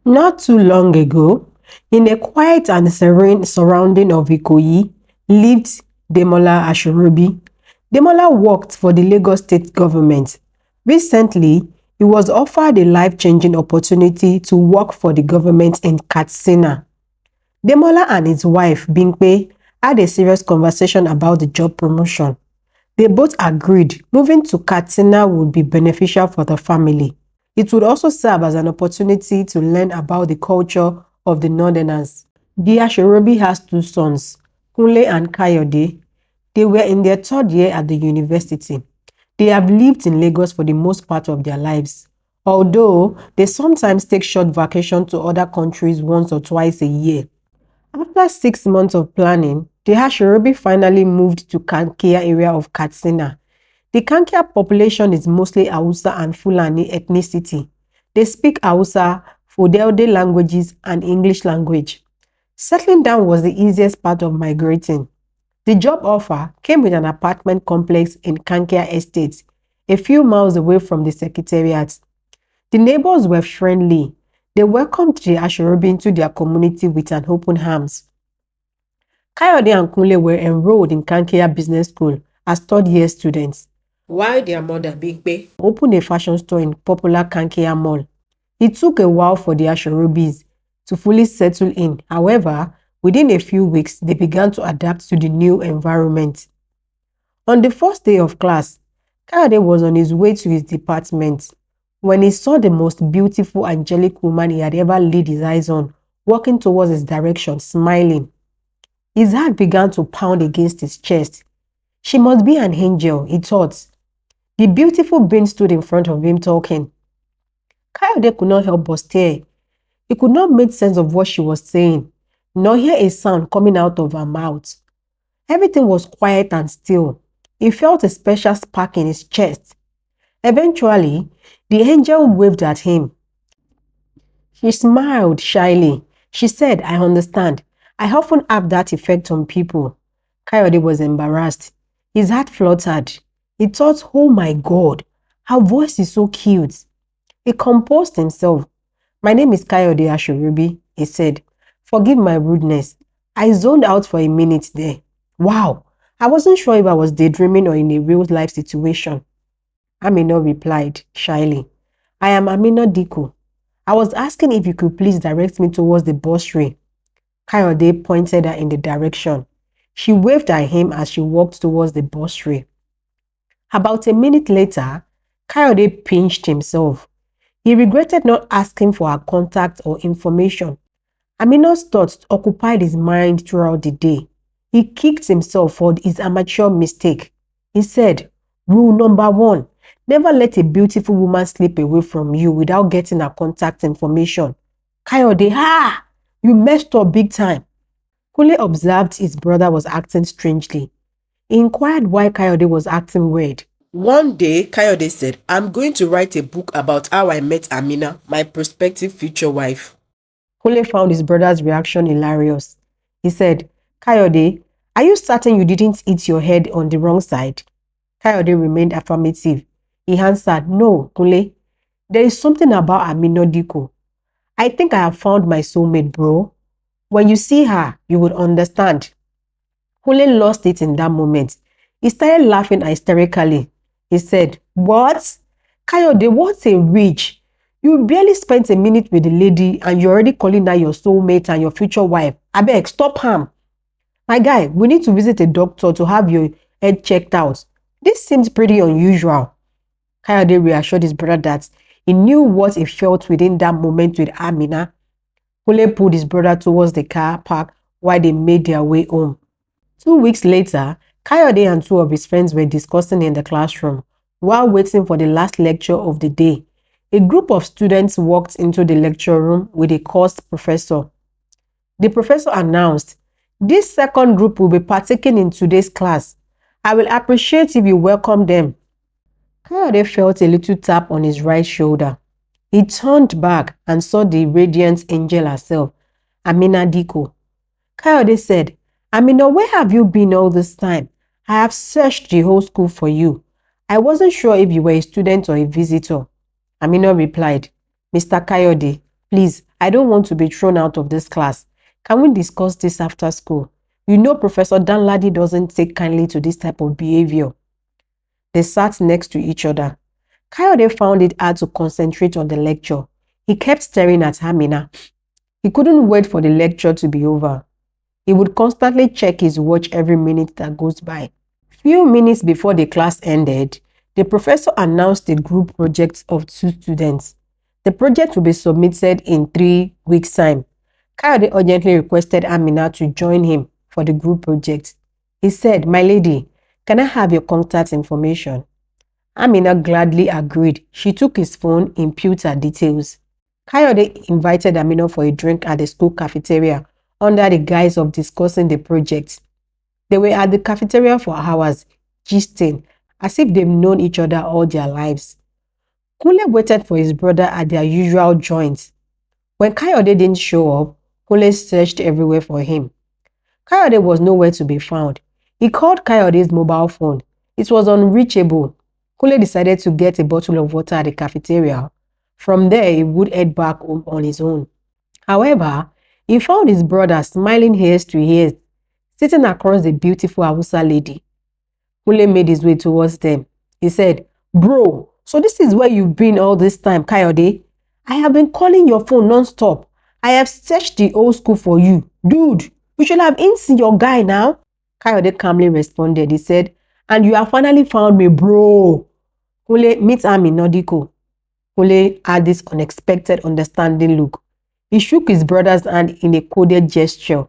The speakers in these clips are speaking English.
Not too long ago, in a quiet and serene surrounding of Ikoyi, lived Demola Ashurubi. Demola worked for the Lagos state government. Recently, he was offered a life-changing opportunity to work for the government in Katsina. Demola and his wife, Bimpe, had a serious conversation about the job promotion. They both agreed moving to Katsina would be beneficial for the family. It would also serve as an opportunity to learn about the culture of the Northerners. The Asherobi has two sons, Kunle and Kayode. They were in their third year at the university. They have lived in Lagos for the most part of their lives, although they sometimes take short vacations to other countries once or twice a year. After 6 months of planning, the Asherobi finally moved to Kankia area of Katsina. The Kankia population is mostly Hausa and Fulani ethnicity. They speak Hausa, Fulde languages, and English language. Settling down was the easiest part of migrating. The job offer came with an apartment complex in Kankia Estate, a few miles away from the secretariat. The neighbors were friendly. They welcomed the Asherobi into their community with an open arms. Kayode and Kunle were enrolled in Kankia Business School as third-year students, while their mother, Bigbe, opened a fashion store in popular Kankia Mall. It took a while for the Asherobis to fully settle in. However, within a few weeks, they began to adapt to the new environment. On the first day of class, Kayode was on his way to his department when he saw the most beautiful angelic woman he had ever laid his eyes on walking towards his direction, smiling. His heart began to pound against his chest. She must be an angel, he thought. The beautiful being stood in front of him talking. Kayode could not help but stare. He could not make sense of what she was saying, nor hear a sound coming out of her mouth. Everything was quiet and still. He felt a special spark in his chest. Eventually, the angel waved at him. She smiled shyly. She said, "I understand. I often have that effect on people." Kayode was embarrassed. His heart fluttered. He thought, "Oh my God, her voice is so cute." He composed himself. "My name is Kayode Asherobi," he said. "Forgive my rudeness. I zoned out for a minute there. Wow, I wasn't sure if I was daydreaming or in a real-life situation." Amina replied shyly, "I am Amina Dikko. I was asking if you could please direct me towards the bursary." Kayode pointed her in the direction. She waved at him as she walked towards the bursary. About a minute later, Kayode pinched himself. He regretted not asking for her contact or information. Amina's thoughts occupied his mind throughout the day. He kicked himself for his amateur mistake. He said, "Rule number 1, never let a beautiful woman slip away from you without getting her contact information." Kayode, you messed up big time. Kunle observed his brother was acting strangely. He inquired why Kayode was acting weird. One day, Kayode said, "I'm going to write a book about how I met Amina, my prospective future wife." Kunle found his brother's reaction hilarious. He said, "Kayode, are you certain you didn't hit your head on the wrong side?" Kayode remained affirmative. He answered, "No, Kunle. There is something about Amina Dikko. I think I have found my soulmate, bro. When you see her, you would understand." Kunle lost it in that moment. He started laughing hysterically. He said, "What? Kayode, what a reach. You barely spent a minute with the lady and you're already calling her your soulmate and your future wife. Abeg, stop him. My guy, we need to visit a doctor to have your head checked out. This seems pretty unusual." Kayode reassured his brother that he knew what he felt within that moment with Amina. Kunle pulled his brother towards the car park while they made their way home. 2 weeks later, Kayode and two of his friends were discussing in the classroom while waiting for the last lecture of the day. A group of students walked into the lecture room with a course professor. The professor announced, "This second group will be partaking in today's class. I will appreciate if you welcome them." Kayode felt a little tap on his right shoulder. He turned back and saw the radiant angel herself, Amina Dikko. Kayode said, "Amina, where have you been all this time? I have searched the whole school for you. I wasn't sure if you were a student or a visitor." Amina replied, "Mr. Kayode, please, I don't want to be thrown out of this class. Can we discuss this after school? You know Professor Danladi doesn't take kindly to this type of behavior. They sat next to each other. Kayode found it hard to concentrate on the lecture. He kept staring at Amina. He couldn't wait for the lecture to be over. He would constantly check his watch every minute that goes by. Few minutes before the class ended, the professor announced the group project of 2 students. The project will be submitted in 3 weeks' time. Kayode urgently requested Amina to join him for the group project. He said, "My lady, can I have your contact information?" Amina gladly agreed. She took his phone, input her details. Kayode invited Amina for a drink at the school cafeteria under the guise of discussing the project. They were at the cafeteria for hours, gisting, as if they've known each other all their lives. Kunle waited for his brother at their usual joint. When Kayode didn't show up, Kunle searched everywhere for him. Kayode was nowhere to be found. He called Kayode's mobile phone. It was unreachable. Kunle decided to get a bottle of water at the cafeteria. From there, he would head back home on his own. However, he found his brother smiling ears to ears, sitting across the beautiful Hausa lady. Kunle made his way towards them. He said, "Bro, so this is where you've been all this time, Kayode? I have been calling your phone non-stop. I have searched the old school for you. Dude, you should have seen your guy now." Kayode calmly responded. He said, "And you have finally found me, bro." Kunle, meet Amina Dikko. Kunle had this unexpected understanding look. He shook his brother's hand in a coded gesture.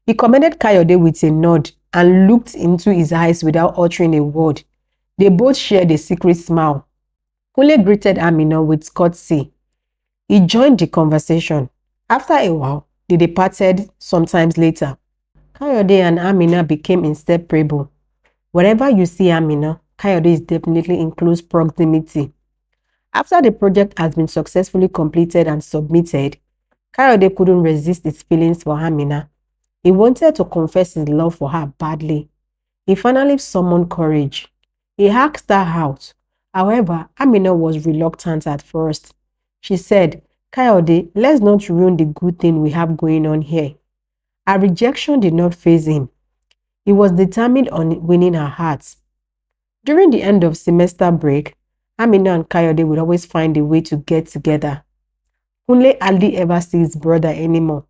He commended Kayode with a nod and looked into his eyes without uttering a word. They both shared a secret smile. Kunle greeted Amina with courtesy. He joined the conversation. After a while, they departed sometimes later. Kayode and Amina became inseparable. Wherever you see Amina, Kayode is definitely in close proximity. After the project has been successfully completed and submitted, Kayode couldn't resist his feelings for Amina. He wanted to confess his love for her badly. He finally summoned courage. He asked her out. However, Amina was reluctant at first. She said, "Kayode, let's not ruin the good thing we have going on here." Her rejection did not faze him. He was determined on winning her heart. During the end of semester break, Amina and Kayode would always find a way to get together. Kunle hardly ever sees his brother anymore.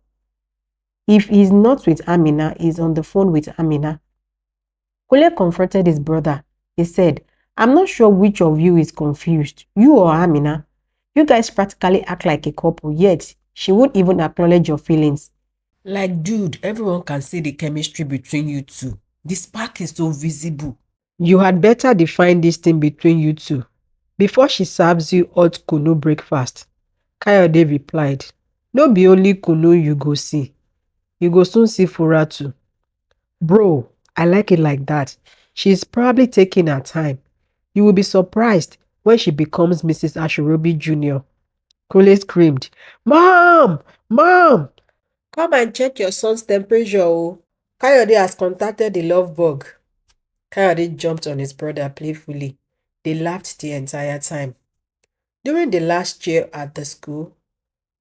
If he's not with Amina, he's on the phone with Amina. Kunle confronted his brother. He said, "I'm not sure which of you is confused, you or Amina. You guys practically act like a couple, yet she won't even acknowledge your feelings." Like, dude, everyone can see the chemistry between you two. The spark is so visible. You had better define this thing between you two before she serves you hot kunu breakfast. Kayode replied, "No be only kunu you go see. You go soon see Fura too." Bro, I like it like that. She's probably taking her time. You will be surprised when she becomes Mrs. Ashorobi Jr. Kunle screamed, "Mom! Mom! Come and check your son's temperature, oh. Kayode has contacted the love bug." Kayode jumped on his brother playfully. They laughed the entire time. During the last year at the school,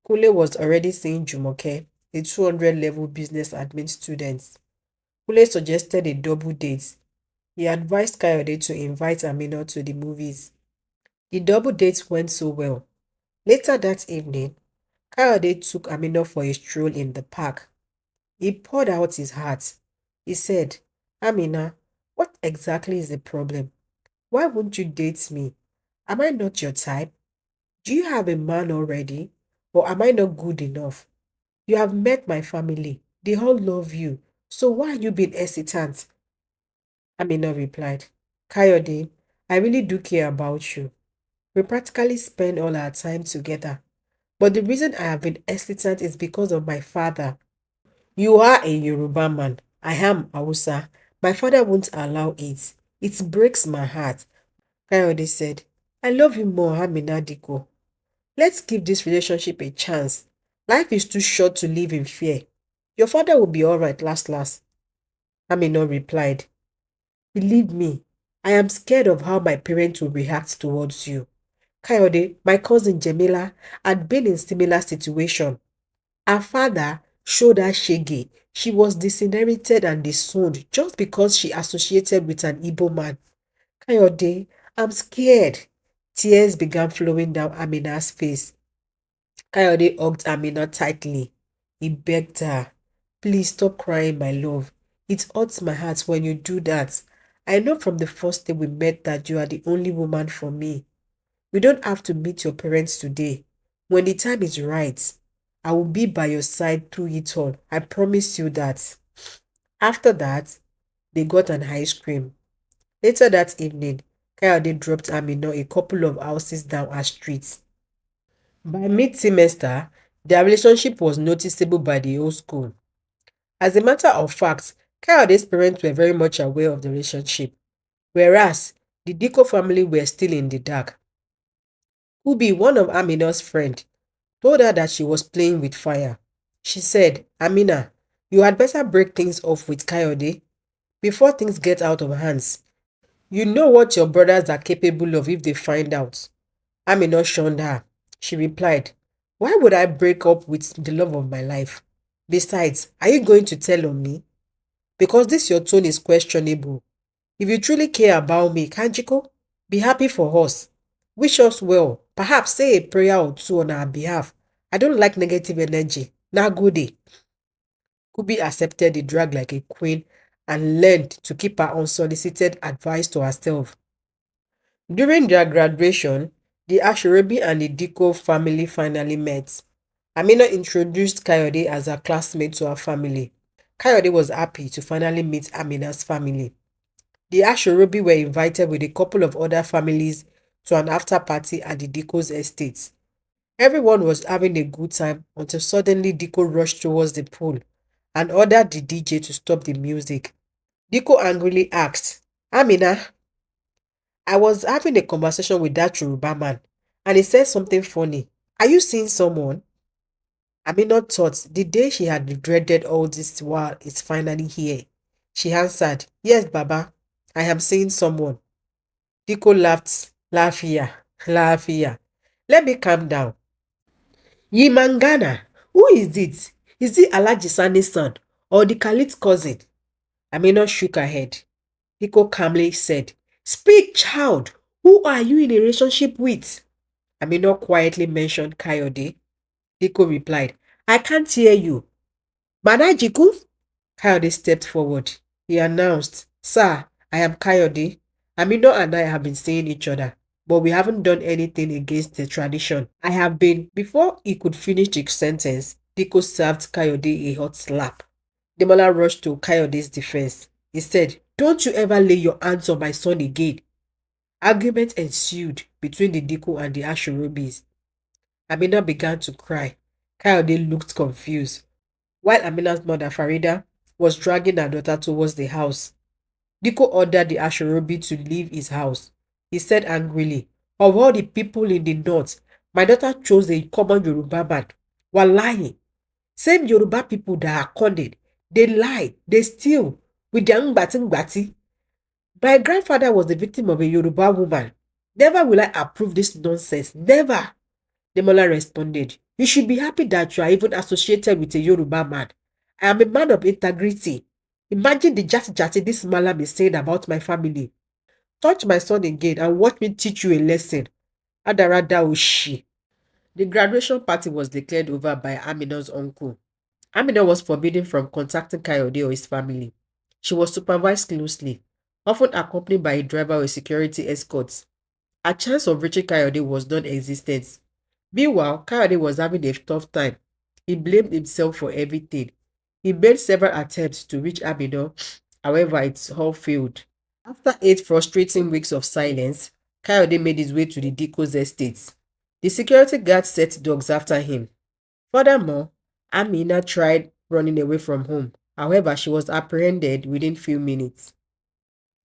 Kunle was already seeing Jumoke, a 200 level business admin student. Kunle suggested a double date. He advised Kayode to invite Amina to the movies. The double date went so well. Later that evening, Kayode took Amina for a stroll in the park. He poured out his heart. He said, "Amina, what exactly is the problem? Why won't you date me? Am I not your type? Do you have a man already? Or am I not good enough? You have met my family. They all love you. So why are you being hesitant?" Amina replied, "Kayode, I really do care about you. We practically spend all our time together. But the reason I have been hesitant is because of my father. You are a Yoruba man. I am Hausa. My father won't allow it. It breaks my heart." Kayode said, "I love you more, Amina Dikko. Let's give this relationship a chance. Life is too short to live in fear. Your father will be alright last. Amina replied, "Believe me, I am scared of how my parents will react towards you. Kayode, my cousin Jamila, had been in similar situation. Her father showed her shege. She was disinherited and disowned just because she associated with an Igbo man. Kayode, I'm scared. Tears began flowing down Amina's face. Kayode hugged Amina tightly. He begged her, please stop crying, my love. It hurts my heart when you do that. I know from the first day we met that you are the only woman for me. We don't have to meet your parents today. When the time is right, I will be by your side through it all. I promise you that. After that, they got an ice cream. Later that evening, Kayode dropped Amina a couple of houses down her street. By mid-semester, their relationship was noticeable by the whole school. As a matter of fact, Kayode's parents were very much aware of the relationship, whereas the Dikko family were still in the dark. Ubi, one of Amina's friends, told her that she was playing with fire. She said, Amina, you had better break things off with Kayode before things get out of hands. You know what your brothers are capable of if they find out. Amina shunned her. She replied, why would I break up with the love of my life? Besides, are you going to tell on me? Because this your tone is questionable. If you truly care about me, Kanjiko, be happy for us. Wish us well. Perhaps say a prayer or two on our behalf. I don't like negative energy. Now good day. Kubi accepted the drag like a queen and learned to keep her unsolicited advice to herself. During their graduation, the Ashorebi and the Diko family finally met. Amina introduced Kayode as her classmate to her family. Kayode was happy to finally meet Amina's family. The Ashorebi were invited with a couple of other families to an after party at the Diko's estate. Everyone was having a good time until suddenly Diko rushed towards the pool and ordered the DJ to stop the music. Diko angrily asked, Amina, I was having a conversation with that Yoruba man and he said something funny. Are you seeing someone? Amina thought the day she had dreaded all this while is finally here. She answered, yes, Baba, I am seeing someone. Diko laughed, Lafia, Lafia. Let me calm down. Yimangana, who is it? Is it Alhaji Sani's son or the Khalid's cousin? Amina shook her head. Diko calmly said, speak, child. Who are you in a relationship with? Amina quietly mentioned Kayode. Diko replied, I can't hear you. Manajiku? Kayode stepped forward. He announced, sir, I am Kayode. Amina and I have been seeing each other, but we haven't done anything against the tradition. I have been. Before he could finish the sentence, Diko served Kayode a hot slap. Demola rushed to Kayode's defense. He said, don't you ever lay your hands on my son again. Argument ensued between the Diko and the Ashorobis. Amina began to cry. Kayode looked confused, while Amina's mother Farida was dragging her daughter towards the house. Diko ordered the Ashorobi to leave his house. He said angrily, of all the people in the north, my daughter chose a common Yoruba man. Wallahi, same Yoruba people that are conned, they lie, they steal with their ngbati. My grandfather was the victim of a Yoruba woman. Never will I approve this nonsense. Never. Demola responded, you should be happy that you are even associated with a Yoruba man. I am a man of integrity. Imagine the jati this malam is saying about my family. Touch my son again and watch me teach you a lesson. Adarada Oshi. The graduation party was declared over by Amina's uncle. Amina was forbidden from contacting Kayode or his family. She was supervised closely, often accompanied by a driver or a security escort. A chance of reaching Kayode was non-existent. Meanwhile, Kayode was having a tough time. He blamed himself for everything. He made several attempts to reach Amina, however, it all failed. After 8 frustrating weeks of silence, Kayode made his way to the Diko's estate. The security guard set dogs after him. Furthermore, Amina tried running away from home. However, she was apprehended within few minutes.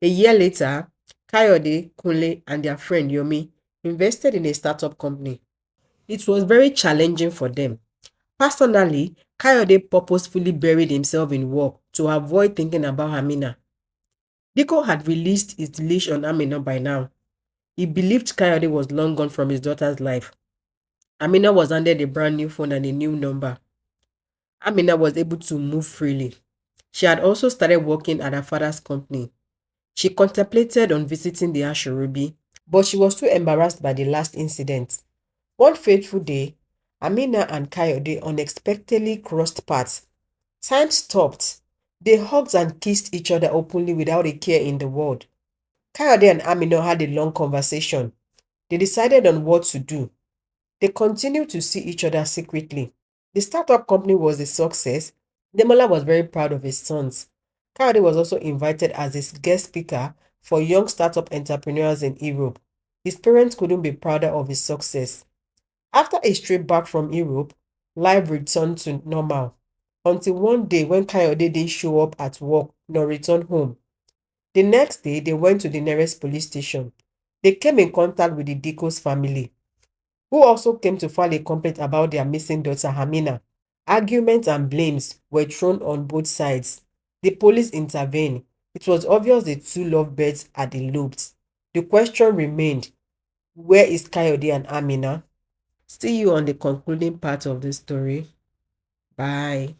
A year later, Kayode, Kunle, and their friend Yomi invested in a startup company. It was very challenging for them. Personally, Kayode purposefully buried himself in work to avoid thinking about Amina. Diko had released his leash on Amina by now. He believed Kayode was long gone from his daughter's life. Amina was handed a brand new phone and a new number. Amina was able to move freely. She had also started working at her father's company. She contemplated on visiting the Asherubi, but she was too embarrassed by the last incident. One fateful day, Amina and Kayode unexpectedly crossed paths. Time stopped. They hugged and kissed each other openly without a care in the world. Kayode and Amina had a long conversation. They decided on what to do. They continued to see each other secretly. The startup company was a success. Demola was very proud of his sons. Kayode was also invited as a guest speaker for young startup entrepreneurs in Europe. His parents couldn't be prouder of his success. After a trip back from Europe, life returned to normal until one day when Kayode didn't show up at work nor return home. The next day, they went to the nearest police station. They came in contact with the Dikko's family, who also came to file a complaint about their missing daughter Amina. Arguments and blames were thrown on both sides. The police intervened. It was obvious the two lovebirds had eloped. The question remained, where is Kayode and Amina? See you on the concluding part of this story. Bye.